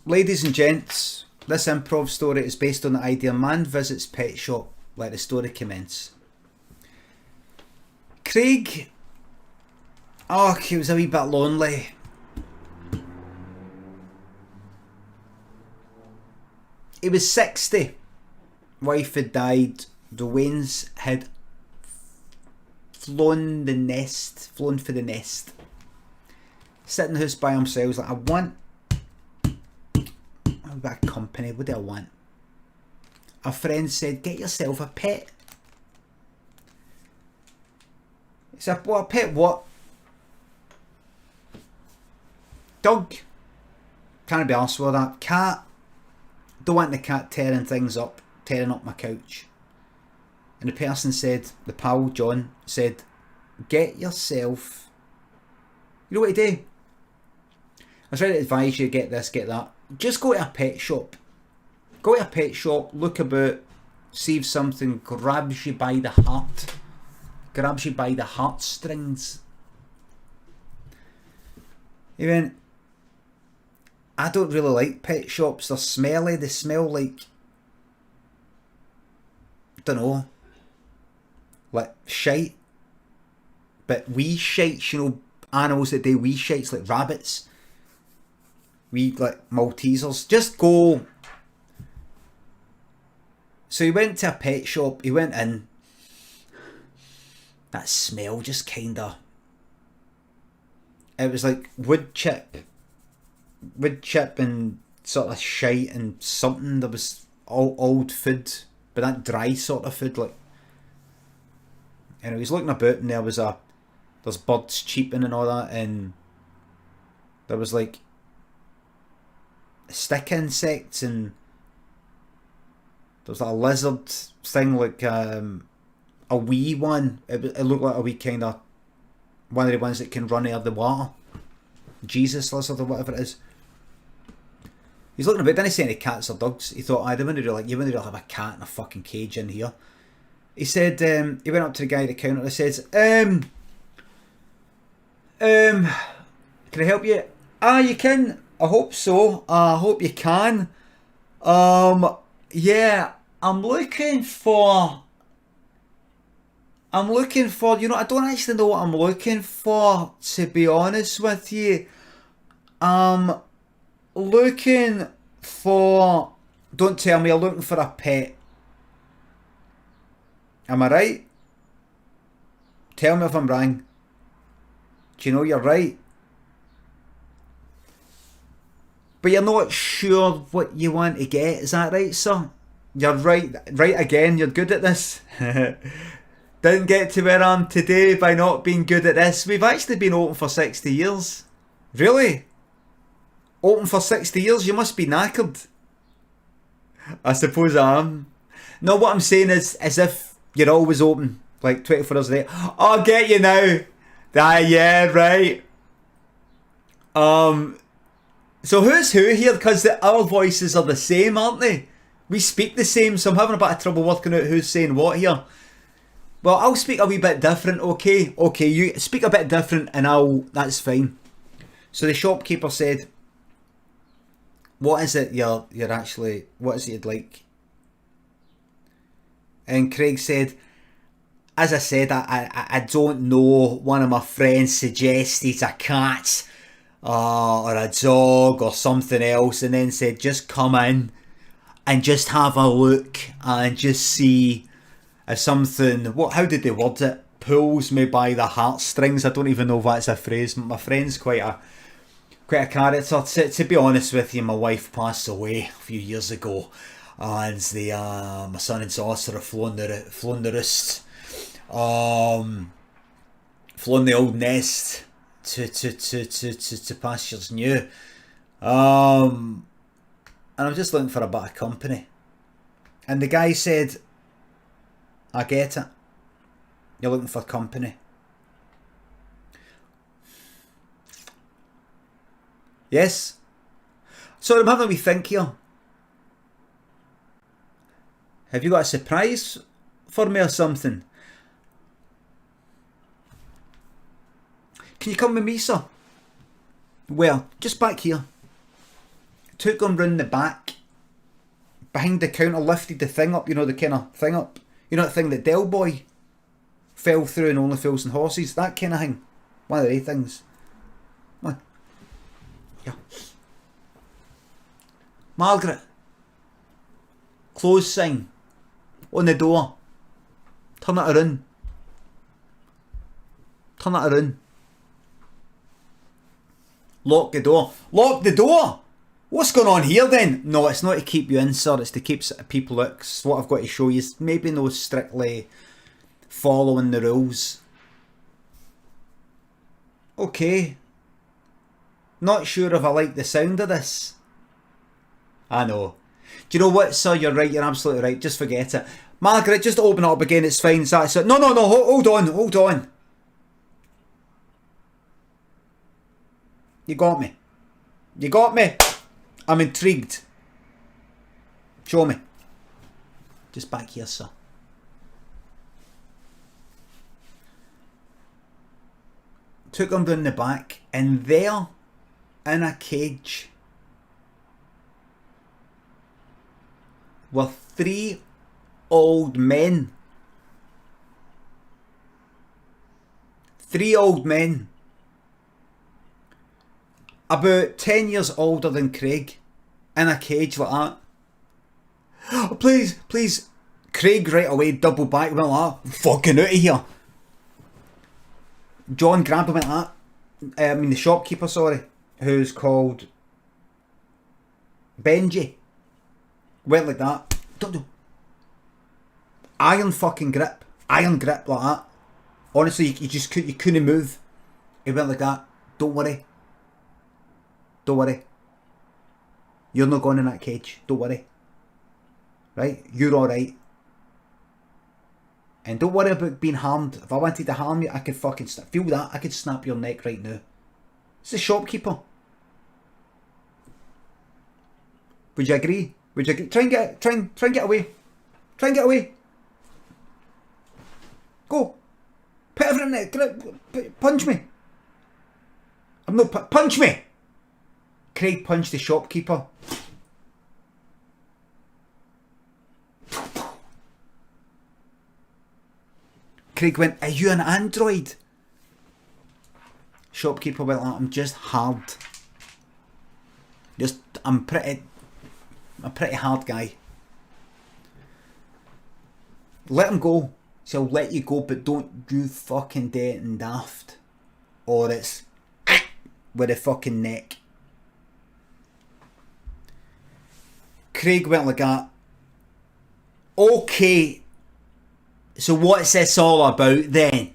Ladies and gents, this improv story is based on the idea man visits pet shop. Let the story commence. Craig, he was a wee bit lonely. He was 60. Wife had died. The Waynes had flown for the nest. Sitting in the house by himself, like, I want a bit of company. What do I want? A friend said, get yourself a pet. He said, what, a pet what? Dog. Can't be arsed with that. Cat. Don't want the cat tearing up my couch. And the person said, the pal John said, get yourself, you know what to do? I was trying to advise you, get this, get that. Just go to a pet shop. Go to a pet shop, look about, see if something grabs you by the heart. Grabs you by the heartstrings. He went, I don't really like pet shops. They're smelly. They smell like, I don't know, like shite. But wee shites, you know, animals that do wee shites, like rabbits. Wee, like, Maltesers. Just go. So he went to a pet shop. He went in. That smell just kinda... It was like wood chip and sort of shite and something. There was old food, but that dry sort of food, like. And he was looking about, and there's birds cheeping and all that, and there was like stick insects, and there was like a lizard thing, like a wee one. It looked like a wee kind of one of the ones that can run out of the water. Jesus lizard or whatever it is. He's looking about, didn't he say any cats or dogs? He thought, you wouldn't really have a cat in a fucking cage in here. He said, he went up to the guy at the counter and says, can I help you? You can. I hope so. I hope you can. Yeah, I'm looking for, you know, I don't actually know what I'm looking for, to be honest with you. Looking for, don't tell me, I'm looking for a pet. Am I right? Tell me if I'm wrong. Do you know you're right? But you're not sure what you want to get, is that right, sir? You're right again, you're good at this. Didn't get to where I am today by not being good at this. We've actually been open for 60 years. Really? Open for 60 years? You must be knackered. I suppose I am. No, what I'm saying is, as if you're always open, like 24 hours a day. I'll get you now. Yeah, right. So who's who here? Because our voices are the same, aren't they? We speak the same, so I'm having a bit of trouble working out who's saying what here. Well, I'll speak a wee bit different, okay? Okay, you speak a bit different and that's fine. So the shopkeeper said, what is it what is it you'd like? And Craig said, as I said, I don't know. One of my friends suggested a cat or a dog or something else, and then said, just come in and just have a look and just see if something, how did they word it? Pulls me by the heartstrings. I don't even know if that's a phrase. My friend's quite a character. To be honest with you, my wife passed away a few years ago, and my son and daughter have flown the roost, flown the old nest to pastures new, and I'm just looking for a bit of company. And the guy said, I get it. You're looking for company. Yes. So I'm having a wee think here. Have you got a surprise for me or something? Can you come with me, sir? Well, just back here. took him round the back, behind the counter, lifted the thing up, you know, the kind of thing up. You know that thing that Del Boy fell through in Only Fools and Horses? That kind of thing. One of the things. Come on. Yeah. Margaret. Close sign. On the door. Turn it around. Turn it around. Lock the door. Lock the door! What's going on here then? No, it's not to keep you in, sir. It's to keep people out. It's what I've got to show you. Maybe no strictly following the rules. Okay. Not sure if I like the sound of this. I know. Do you know what, sir? You're right. You're absolutely right. Just forget it. Margaret, just open it up again. It's fine. So, no. Hold on. You got me. I'm intrigued. Show me. Just back here, sir. Took him down the back, and there, in a cage, were 3 old men. 3 old men. About 10 years older than Craig. In a cage like that. Oh, please. Craig right away doubled back, went like that. Fucking out of here. John grabbed him like that. The shopkeeper, sorry. Who's called Benji. Went like that. Don't do. Iron fucking grip. Iron grip like that. Honestly, you couldn't move. He went like that. Don't worry. You're not going in that cage. Don't worry. Right? You're alright. And don't worry about being harmed. If I wanted to harm you, I could fucking feel that. I could snap your neck right now. It's the shopkeeper. Would you agree? Try and get away. Try and get away. Go. Put everything in it. Punch me. I'm not... Punch me! Craig punched the shopkeeper. Craig went, "Are you an android?" Shopkeeper went, "I'm just hard. I'm a pretty hard guy. Let him go. So I'll let you go, but don't you fucking do it daft. Or it's with a fucking neck." Craig went like that. Okay, so what's this all about then?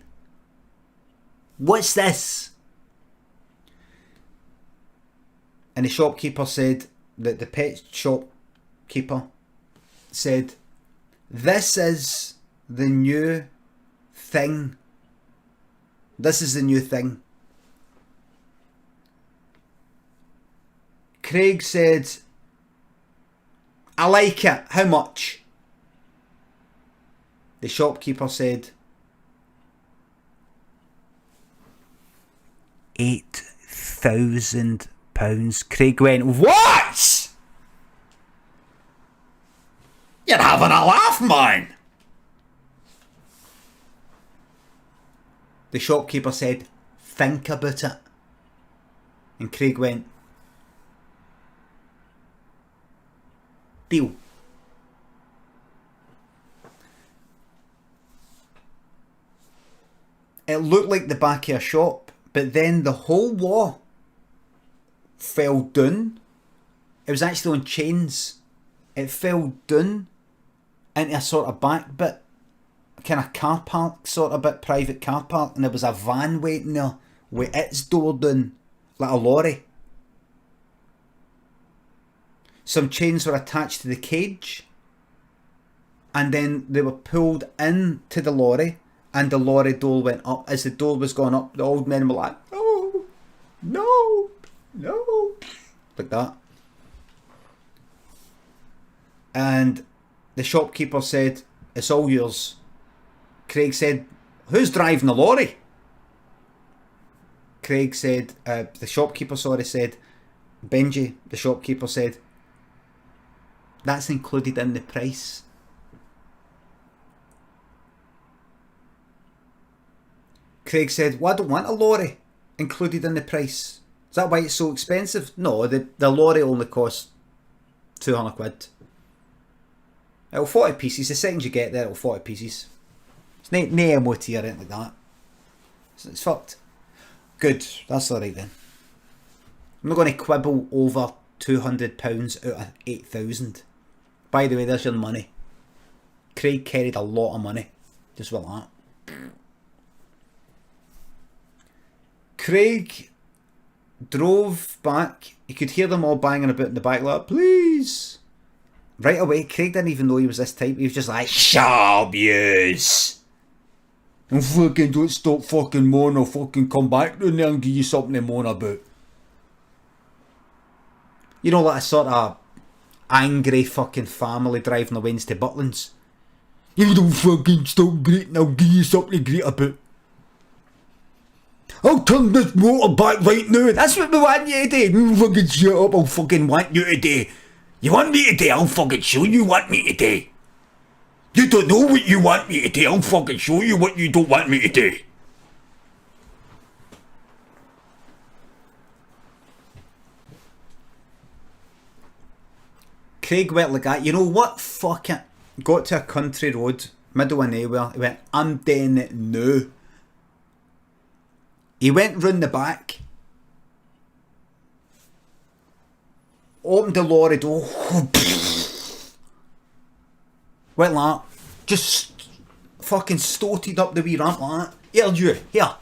What's this? And the shopkeeper said, that the pet shopkeeper said, "This is the new thing. This is the new thing." Craig said, "I like it. How much?" The shopkeeper said, £8,000. Craig went, "What? You're having a laugh, man." The shopkeeper said, "Think about it." And Craig went, "Deal." It looked like the back of a shop, but then the whole wall fell down. It was actually on chains. It fell down into a sort of back bit, kind of car park, sort of bit, private car park, and there was a van waiting there with its door down, like a lorry. Some chains were attached to the cage, and then they were pulled into the lorry, and the lorry door went up. As the door was going up, the old men were like, "Oh, no, no," like that. And the shopkeeper said, "It's all yours." Craig said, "Who's driving the lorry?" Craig said, the shopkeeper, sorry, said, Benji, the shopkeeper, said, that's included in the price. Craig said, well, I don't want a lorry included in the price. Is that why it's so expensive? No, the lorry only costs 200 quid. It'll 40 pieces. The seconds you get there, it'll 40 pieces. It's no MOT or anything like that. It's fucked. Good, that's alright then. I'm not going to quibble over £200 out of 8,000. By the way, there's your money. Craig carried a lot of money. Just like that. Craig drove back. You could hear them all banging about in the back like, please. Right away, Craig didn't even know he was this type. He was just like, shut up, yous. And fucking don't stop fucking moaning. I'll fucking come back down there and give you something to moan about. You know, like a sort of angry fucking family driving away to Butlins. You don't fucking stop greeting, I'll give you something to greet about. I'll turn this motor back right now. That's what we want you to do. You fucking shut up, I'll fucking want you to do. You want me to do? I'll fucking show you what me to do. You don't know what you want me to do. I'll fucking show you what you don't want me to do. Craig went like that. You know what? Fuck it. Got to a country road, middle of nowhere. He went, I'm doing it now. He went round the back. Opened the lorry door. Went like that. Just fucking stoated up the wee ramp like that. Here, you. Here.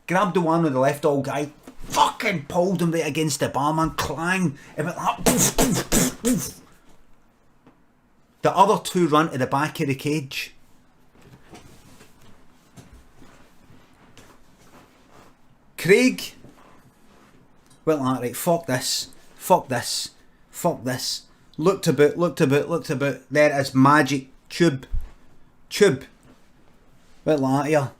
Grabbed the one with the left old guy. Fucking pulled him right against the barman. Clang. It went like that. The other two run to the back of the cage. Craig went like, right, fuck this, fuck this, fuck this. Looked about, looked about, looked about. There it is, magic tube. Went like here.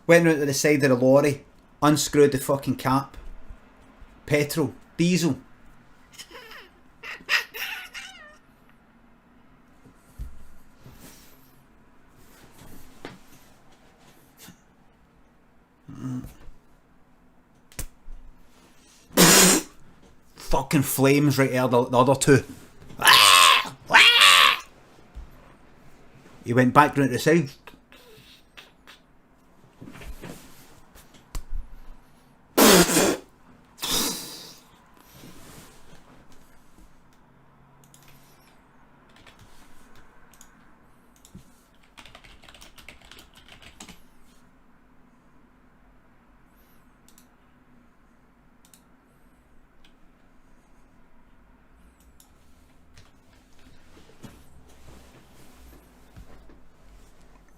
Went round to the side of the lorry, unscrewed the fucking cap. Petrol, diesel. Fucking flames right there, the other two. He went back round to the side.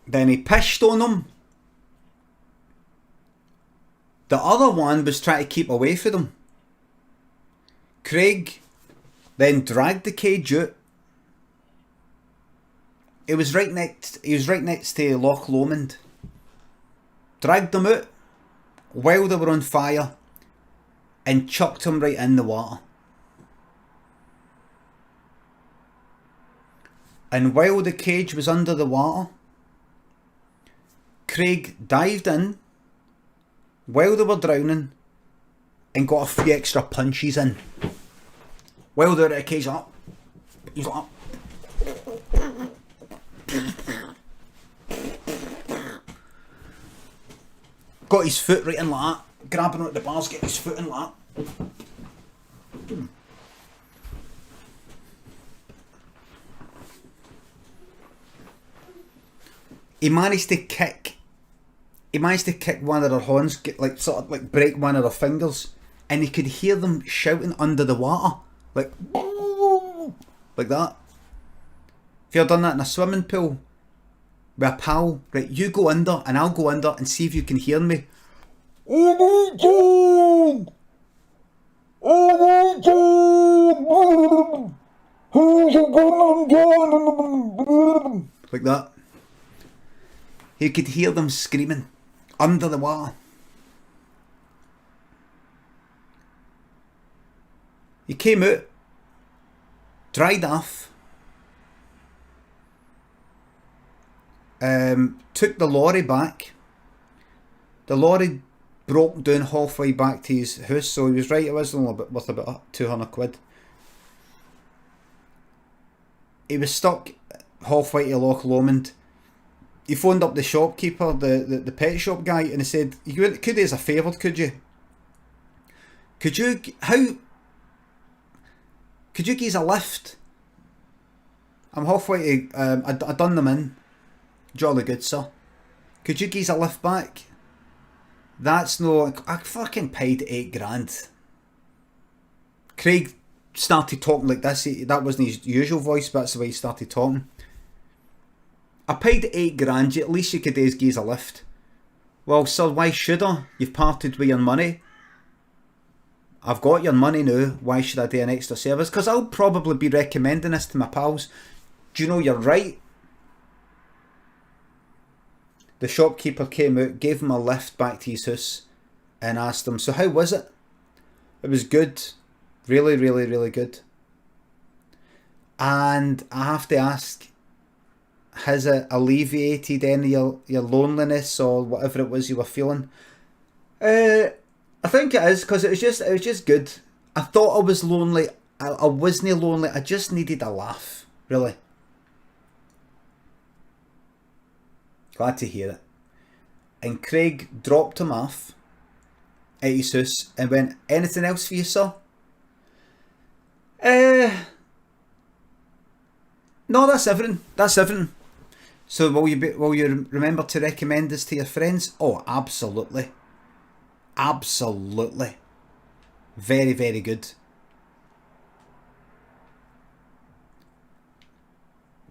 Then he pissed on them. The other one was trying to keep away from them. Craig then dragged the cage out. He was right next to Loch Lomond. Dragged them out while they were on fire and chucked them right in the water. And while the cage was under the water, Craig dived in while they were drowning and got a few extra punches in. While they were at the cage, up. He's like, got his foot right in like that, grabbing him at the bars, getting his foot in like that. He managed to kick one of their horns, break one of their fingers, and he could hear them shouting under the water, like that. If you've done that in a swimming pool with a pal, right, you go under and I'll go under and see if you can hear me. Like that. You could hear them screaming under the water. He came out, dried off, took the lorry back. The lorry broke down halfway back to his house, so he was right, it was only worth about 200 quid. He was stuck halfway to Loch Lomond. He phoned up the shopkeeper, the pet shop guy, and he said, "You could do us a favour, could you? Could you give us a lift? I'm halfway to, I done them in. Jolly good, sir. Could you give us a lift back?" That's no, I fucking paid 8 grand. Craig started talking like this. That wasn't his usual voice, but that's the way he started talking. "I paid 8 grand, at least you could give us a lift." "Well, sir, why should I? You've parted with your money." "I've got your money now, why should I do an extra service?" "Because I'll probably be recommending this to my pals." "Do you know you're right?" The shopkeeper came out, gave him a lift back to his house, and asked him, "So how was it?" "It was good. Really, really, really good." "And I have to ask, has it alleviated any of your loneliness or whatever it was you were feeling?" I think it is, because it was just good. I thought I was lonely. I wasn't lonely. I just needed a laugh, really. Glad to hear it. And Craig dropped him off at his house and went, "Anything else for you, sir?" No, that's everything. That's everything. "So will you remember to recommend this to your friends?" "Oh, absolutely. Absolutely. Very, very good."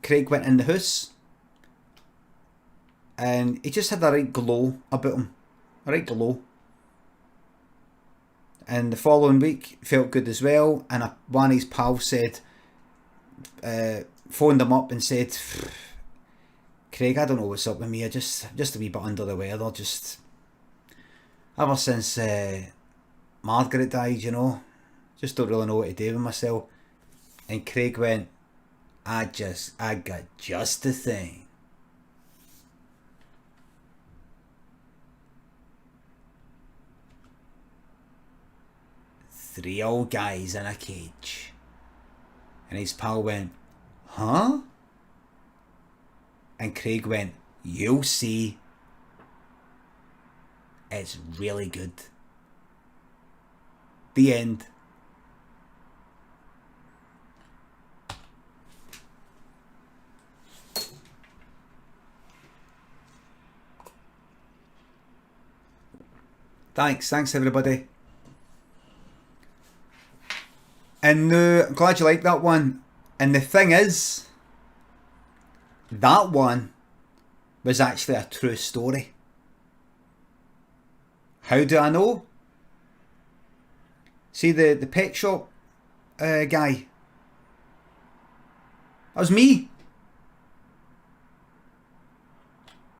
Craig went in the house, and he just had a right glow about him. A right glow. And the following week felt good as well, and one of his pals said, phoned him up and said, "Craig, I don't know what's up with me. I just a wee bit under the weather. Just ever since Margaret died, you know, just don't really know what to do with myself." And Craig went, I got just the thing." "3 old guys in a cage." And his pal went, "Huh?" And Craig went, "You'll see. It's really good." The end. Thanks everybody. And I'm glad you liked that one. And the thing is, that one was actually a true story. How do I know? See the pet shop guy? That was me.